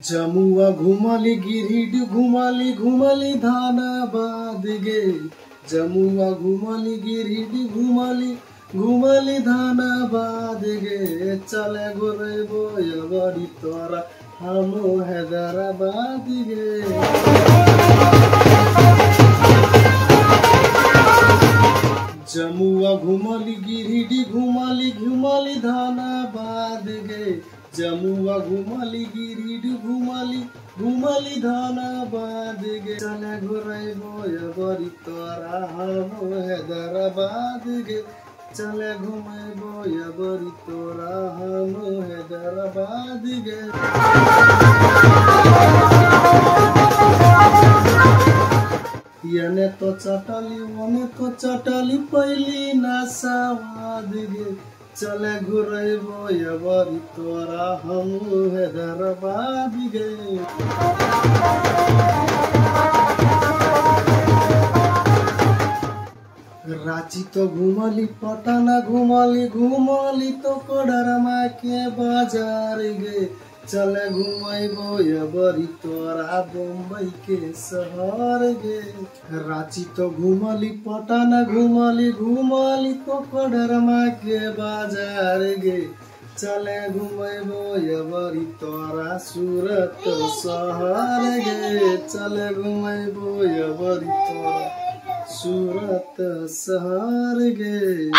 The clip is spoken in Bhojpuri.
जमुआ घुमाली गिरिड घुमाली घुमाली धानाबाद गे। जमुआ घुमाली गिरिड घुमाली घुमाली धानाबाद गे। चले गोरे बोया बड़ी तोरा हमो हैदराबाद गे। जमुआ घुमाली गिरिड घुमाली घुमाली धानाबाद गे। जमुआ घुमाली गिरिड घुमाली घुमाली धानाबाद गे। चले घुराई बोया बड़ी तोरा हमो हैदराबाद गे। चले घुमाई बोया बड़ी तोरा हमो हैदराबाद गे। यने तो चटाली वने तो चटाली पहली नासावाद गे। चले घुराई बोया बड़ी तोरा हमो हैदराबाद गे। रांची तो घुमाली पटना घुमाली घुमाली तो कोडरमा के बाजार गे। चले घुमाई बोया बड़ी तोरा बम्बई के शहर गे। रांची तो घुमाली पटना घुमाली घुमाली तो कोडरमा के बाजार गे। चले घुमाई बोया बड़ी तोरा सूरत शहर गे। चले घुमाई बोया बड़ी तोरा सूरत शहर गे।